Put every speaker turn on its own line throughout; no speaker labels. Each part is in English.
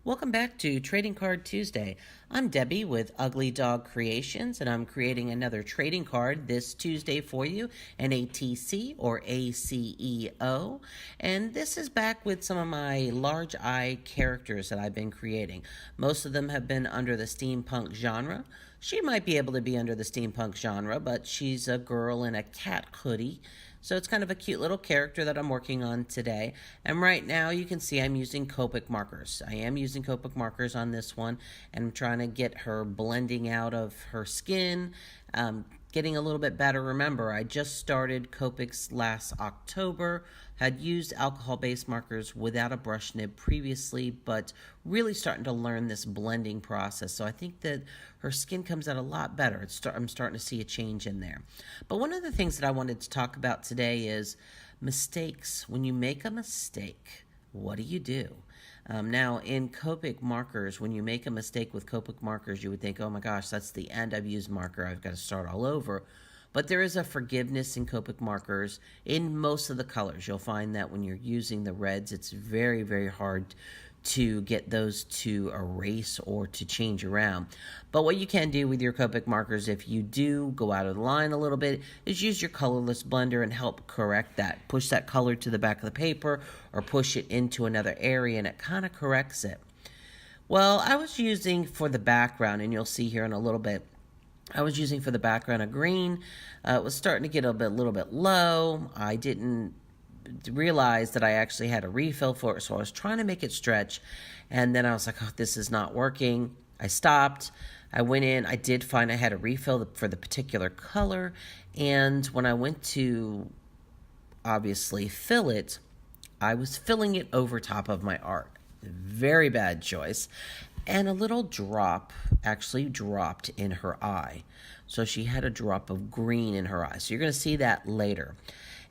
Welcome back to Trading Card Tuesday. I'm Debbie with Ugly Dog Creations, and I'm creating another trading card this Tuesday for you, an ATC or ACEO. And this is back with some of my large eye characters that I've been creating. Most of them have been under the steampunk genre. She might be able to be under the steampunk genre, but she's a girl in a cat hoodie. So it's kind of a cute little character that I'm working on today. And right now you can see I'm using Copic markers. I am using Copic markers on this one, and I'm trying to get her blending out of her skin, getting a little bit better. Remember, I just started Copics last October, had used alcohol-based markers without a brush nib previously, but really starting to learn this blending process. So I think that her skin comes out a lot better. I'm starting to see a change in there. But one of the things that I wanted to talk about today is mistakes. When you make a mistake, what do? Now, in Copic markers, when you make a mistake with Copic markers, you would think, oh my gosh, that's the end. I've used marker. I've got to start all over. But there is a forgiveness in Copic markers in most of the colors. You'll find that when you're using the reds, it's very, very hard to get those to erase or to change around. But what you can do with your Copic markers, if you do go out of the line a little bit, is use your colorless blender and help correct that. Push that color to the back of the paper or push it into another area, and it kind of corrects it. Well, I was using for the background, and you'll see here in a little bit, I was using for the background a green. It was starting to get a little bit low. I didn't realize that I actually had a refill for it, so I was trying to make it stretch, and then I was like, oh, this is not working. I stopped. I went in. I did find I had a refill for the particular color, and when I went to obviously fill it, I was filling it over top of my art. Very bad choice. And a little drop actually dropped in her eye. So she had a drop of green in her eye. So you're going to see that later.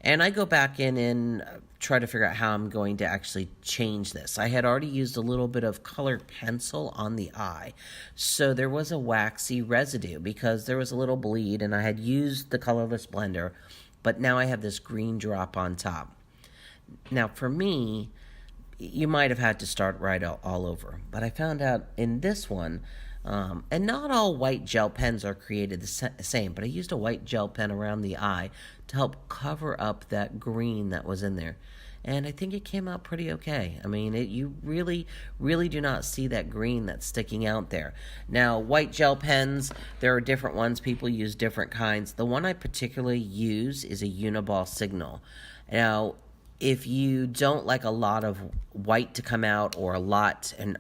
And I go back in and try to figure out how I'm going to actually change this. I had already used a little bit of colored pencil on the eye. So there was a waxy residue because there was a little bleed, and I had used the colorless blender, but now I have this green drop on top. Now for me, you might have had to start right all over. But I found out in this one, and not all white gel pens are created the same, but I used a white gel pen around the eye to help cover up that green that was in there. And I think it came out pretty okay. I mean, you really, really do not see that green that's sticking out there. Now, white gel pens, there are different ones. People use different kinds. The one I particularly use is a Uniball Signal. Now, if you don't like a lot of white to come out or a lot and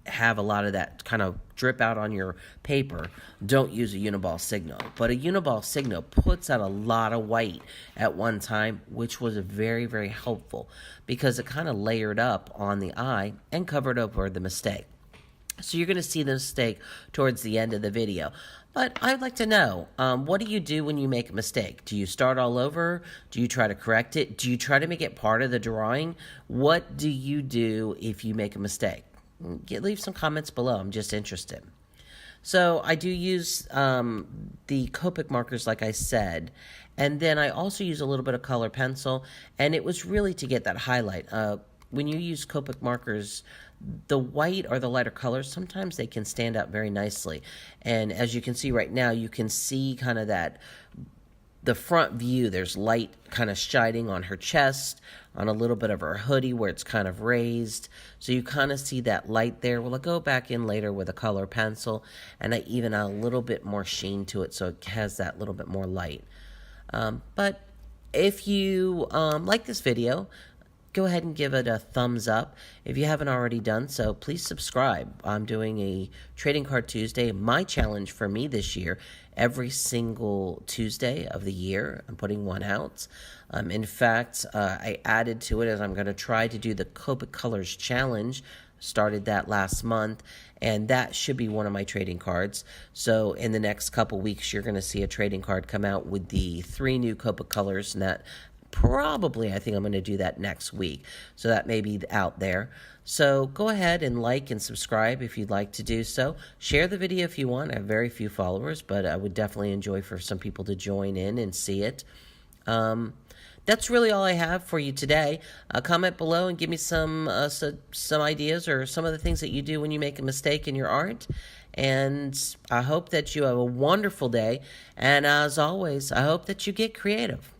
have a lot of that kind of drip out on your paper, don't use a Uniball Signal. But a Uniball Signal puts out a lot of white at one time, which was very, very helpful because it kind of layered up on the eye and covered over the mistake. So you're going to see the mistake towards the end of the video. But I'd like to know, what do you do when you make a mistake? Do you start all over? Do you try to correct it? Do you try to make it part of the drawing? What do you do if you make a mistake? Leave some comments below. I'm just interested. So I do use the Copic markers, like I said, and then I also use a little bit of color pencil, and it was really to get that highlight. When you use Copic markers, the white or the lighter colors, sometimes they can stand out very nicely. And as you can see right now, you can see kind of that, the front view, there's light kind of shining on her chest, on a little bit of her hoodie where it's kind of raised. So you kind of see that light there. Well, I'll go back in later with a color pencil, and I even add a little bit more sheen to it so it has that little bit more light. But if you like this video, go ahead and give it a thumbs up. If you haven't already done so, please subscribe. I'm doing a Trading Card Tuesday, my challenge for me this year. Every single Tuesday of the year, I'm putting one out. In fact, I added to it as I'm going to try to do the Copic Colors Challenge. Started that last month, and that should be one of my trading cards. So in the next couple weeks, you're going to see a trading card come out with the 3 new Copic colors, and that Probably, I think I'm going to do that next week. So that may be out there. So go ahead and like and subscribe if you'd like to do so. Share the video if you want. I have very few followers, but I would definitely enjoy for some people to join in and see it. That's really all I have for you today. Comment below and give me some ideas or some of the things that you do when you make a mistake in your art. And I hope that you have a wonderful day. And as always, I hope that you get creative.